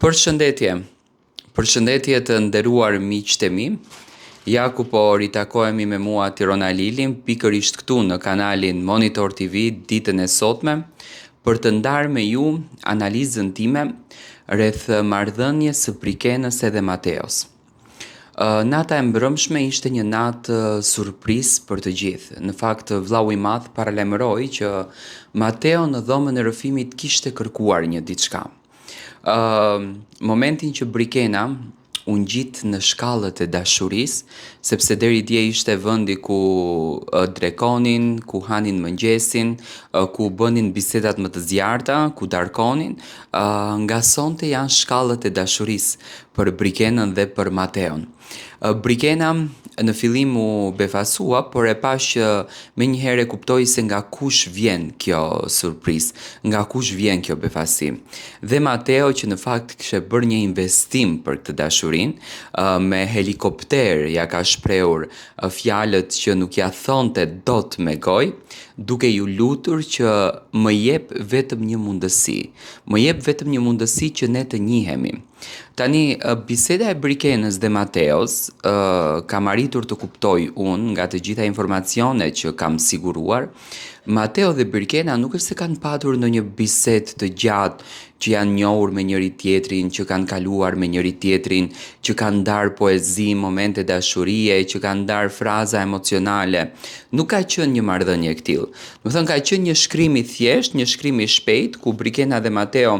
Përshëndetje, përshëndetje të nderuar miqtë e mi. Ja ku po ritakohemi me mua Tirona Lilin, pikërisht këtu në kanalin Monitor TV ditën e sotme, për të ndarë me ju analizën time rreth marrëdhënies së Brikenës edhe Mateos. Nata e mbrëmshme ishte një natë surprizë për të gjithë. Në fakt, vllau i madh paralajmëroi që Mateo në dhomën e rrëfimit kishte kërkuar një diçka. Momentin që Brikena u ngjit në shkallët e dashurisë, sepse deri dje ishte vendi ku drekonin, ku hanin mëngjesin, ku bënin bisedat më të zjarta, ku darkonin, nga sonte janë shkallët e dashurisë për Brikenën dhe për Mateon. Brikena në fillim u befasua, por e pash që menjëherë e kuptoi se nga kush vjen kjo surprizë, nga kush vjen kjo befasi. Dhe Mateo, që në fakt kishte bërë një investim për këtë dashurinë, me helikopter ja ka shprehur fjalët që nuk ja thonte dot me gojë, duke ju lutur që më jep vetëm një mundësi. Më jep vetëm një mundësi që ne të njihemi. Tani, biseda e Brikenës dhe Mateos, kam arritur të kuptoj unë nga të gjitha informacionet që kam siguruar, Mateo dhe Brikena nuk është se kanë patur në një bisedë të gjatë që janë njohur me njëri tjetrin, që kanë kaluar me njëri tjetrin, që kanë ndarë poezi, momente dashurie, që kanë ndarë fraza emocionale. Nuk ka qenë një marrëdhënie e tillë. Do të thënë ka qenë një shkrim i thjeshtë, një shkrim i shpejt ku Brikena dhe Mateo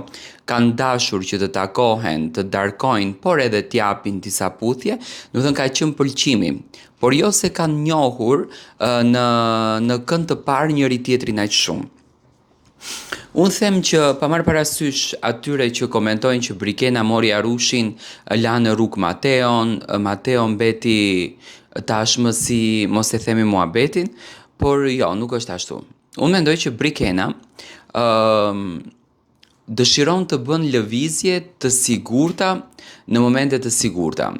kanë dashur që të takohen, të darkojnë, por edhe t'japin disa puthje. Do të thënë ka qenë pëlqimi, por jo se kanë njohur në kënd të parë njëri tjetrin aq shumë. Unë them që pa marrë parasysh atyre që komentojnë që Brikena mori arushin, la në rrugë Mateon, Mateo mbeti tashmë si mos e themi muhabetin, por jo, nuk është ashtu. Unë mendoj që Brikena dëshiron të bën lëvizje të sigurta në momente të sigurta.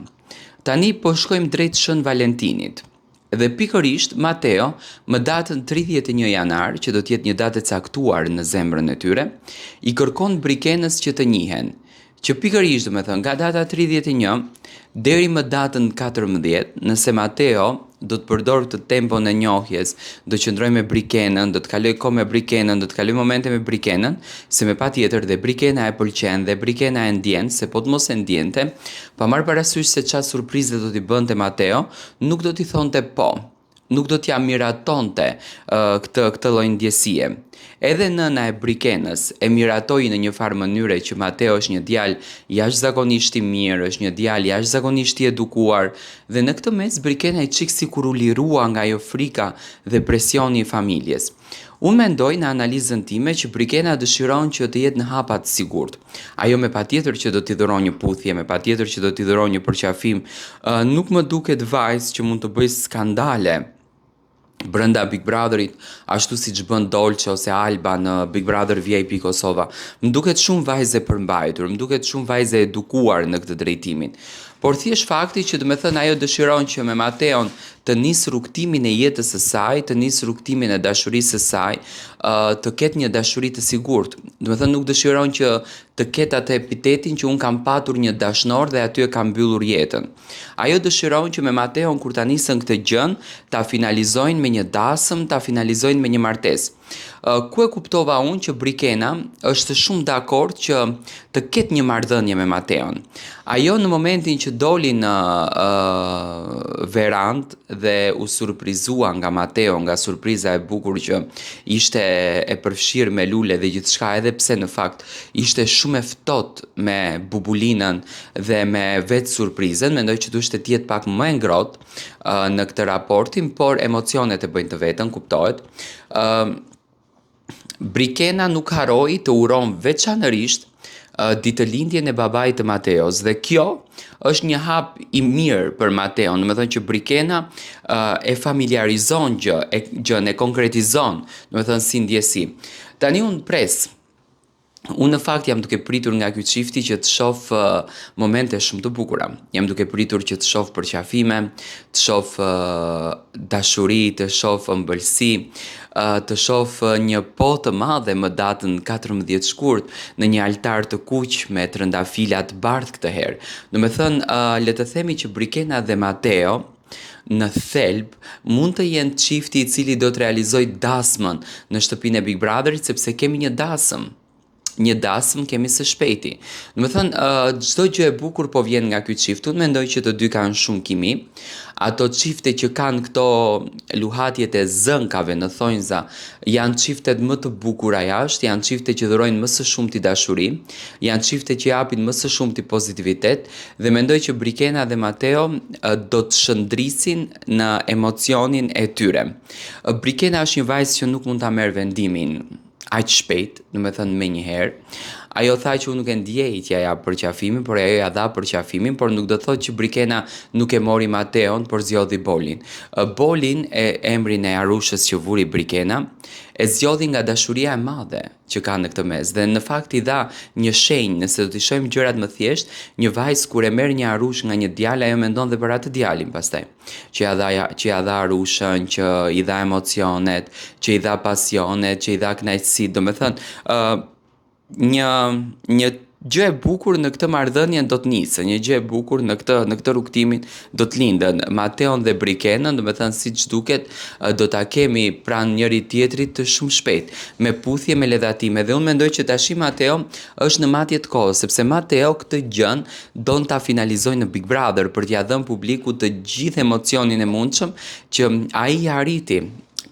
Tani po shkojmë drejt Shën Valentinit. Dhe pikërisht Mateo më datën 31 janar, që do të jetë një datë e caktuar në zemrën e tyre, i kërkon Brikenës që të njihen. Që pikërisht, do të thënë, nga data 31 deri më datën 14, nëse Mateo do të përdor këtë tempon e njohjes, do qëndroj me Brikenën, do të kaloj kohë me Brikenën, do të kaloj momente me Brikenën, se me patjetër dhe Brikena e pëlqen dhe Brikena e ndjen, se po të mos e ndjente, pa marrë parasysh se çfarë surprize do t'i bënte Mateo, nuk do t'i thonte po. Nuk do t'ja miratonte këtë lloj ndjesie. Edhe nëna e Brikenës e miratoi në një farë mënyre që Mateo është një djalë jashtëzakonisht i mirë, është një djalë jashtëzakonisht i edukuar, dhe në këtë mes Brikena i çik sikur u lirua nga ajo frika dhe presioni i familjes. Unë mendoj në analizën time që Brikena dëshiron që të jetë në hapa të sigurt. Ajo me patjetër që do t'i dhuron një puthje, me patjetër që do t'i dhuron një përqafim, nuk më duket vajzë që mund të bëjë skandale brenda Big Brotherit, ashtu siç bën Dolce ose Alba në Big Brother VIP Kosova. Më duket shumë vajzë e përmbajtur, më duket shumë vajzë e edukuar në këtë drejtimin. Por thjesht fakti që do të thënë ajo dëshiron që me Mateon të nisë rrugtimin e jetës së saj, të nisë rrugtimin e dashurisë së saj, të ketë një dashuri të sigurt. Do të thënë nuk dëshiron që të ketë atë epitetin që unë kam patur një dashnor dhe aty e kam mbyllur jetën. Ajo dëshiron që me Mateon kur ta nisën këtë gjën, ta finalizojnë me një dasëm, ta finalizojnë me një martesë. Ku e kuptova unë që Brikena është shumë dakord që të ketë një marrëdhënie me Mateon. Ajo në momentin që doli në verand dhe u surprizua nga Mateo, nga surpriza e bukur që ishte e përfshirë me lule dhe gjithçka, edhe pse në fakt ishte shumë e ftohtë me bubulinën dhe me vetë surprizën, mendoj që duhet të jetë pak më e ngrohtë në këtë raportin, por emocionet e bëjnë të vetën, kuptohet. Brikena nuk haroi të uron veçanërisht ditëlindjen e babait të Mateos, dhe kjo është një hap i mirë për Mateon. Do të thënë që Brikena e familjarizon gjën, e konkretizon, do të thënë si ndjesi. Tani unë pres Unë në fakt jam duke pritur nga ky çifti që të shoh momente shumë të bukura. Jam duke pritur që të shoh përqafime, të shoh dashuri, të shoh ëmbëlsi, të shoh një po të madhe më datën 14 shkurt në një altar të kuq me trëndafila të bardhë këtë herë. Do me thënë, le të themi që Brikena dhe Mateo në thelb mund të jenë çifti i cili do të realizojë dasmën në shtëpinë e Big Brotherit sepse kemi një dasëm kemi së shpejti. Do me thënë, çdo gjë e bukur po vjen nga ky çift. Unë mendoj që të dy kanë shumë kimi. Ato çifte që kanë këto luhatjet e zënkave në thonjza janë çiftet më të bukura jashtë, janë çifte që dhurojnë më së shumti dashuri, janë çifte që japin më së shumti pozitivitet dhe mendoj që Brikena dhe Mateo do të shëndrisin në emocionin e tyre. Brikena është një vajzë që nuk mund ta merr vendimin aq shpejt, do me thënë me njëherë. Ajo tha që unë nuk e ndjej që ja jap përqafimin, por ajo ja dha përqafimin, por nuk do thotë që Brikena nuk e mori Mateon, por zgjodhi Bolin. Bolin e emrin e Arushës që vuri Brikena, e zgjodhi nga dashuria e madhe që ka në këtë mes dhe në fakt i dha një shenjë, nëse do t'i shohim gjërat më thjesht, një vajzë kur e merr një arush nga një djalë ajo mendon dhe për atë djalin pastaj, që ja dha arushën, që i dha emocionet, që i dha pasionet, që i dha kënaqësi, domethënë një gjë e bukur në këtë marrëdhënie do të nisë, një gjë e bukur në këtë rrugtimin do të lindën Mateon dhe Brikenën, domethënë siç duket do ta kemi pranë njëri tjetrit të shumë shpejt, me puthje, me ledhatime dhe unë mendoj që tash Mateo është në matje të kohës, sepse Mateo këtë gjën don ta finalizojë në Big Brother për t'ia dhënë publikut të gjithë emocionin e mundshëm që ai arriti.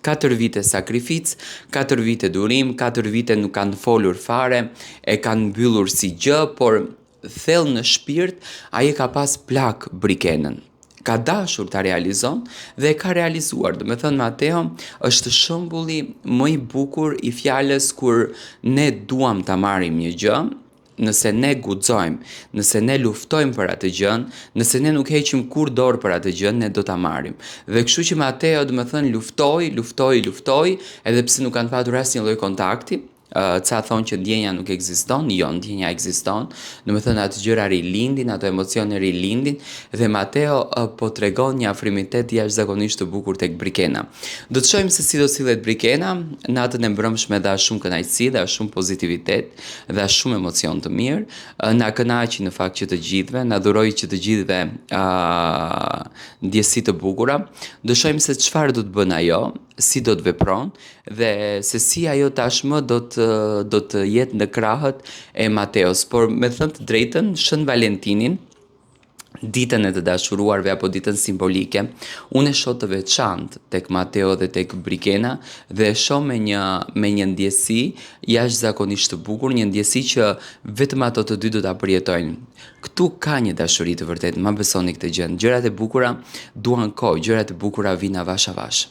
4 vite sakrific, 4 vite durim, 4 vite nuk kanë folur fare, e kanë mbyllur si gjë, por thellë në shpirt ai ka pas plak Brikenën. Ka dashur ta realizon dhe e ka realizuar. Do me thënë Mateo është shembulli më i bukur i fjalës kur ne duam ta marrim një gjë, nëse ne guxojmë, nëse ne luftojmë për atë gjën, nëse ne nuk heqim kur dorë për atë gjën, ne do ta marrim. Dhe kështu që Mateo, do të thënë, luftoi, edhe pse nuk kanë patur asnjë lloj kontakti. Ca thonë që ndjenja nuk ekziston, jo, ndjenja ekziston, do me thënë atë gjëra rilindin, ato emocione rilindin, dhe Mateo po tregon një afrimitet jashtëzakonisht të bukur tek Brikena. Do të shohim se si do sillet Brikena, natën e mbrëmshme dha shumë kënaqësi, dha shumë pozitivitet, dha shumë emocion të mirë, na kënaqi në fakt që të gjithëve, na dhuroi që të gjithëve ndjesi të bukura. Do shohim se çfarë do të bën ajo, si do të vepron dhe se si ajo tashmë do të jetë në krahët e Mateos, por me thënë të drejtën, Shën Valentinin, ditën e të dashuruarve apo ditën simbolike, unë e shoh të veçantë tek Mateo dhe tek Brikena dhe e shoh me një ndjesi jashtëzakonisht të bukur, një ndjesi që vetëm ato të dy do ta përjetojnë. Ktu ka një dashuri të vërtetë, ma besoni këtë gjë. Gjërat e bukura duan kohë, gjërat e bukura vinë avash avash.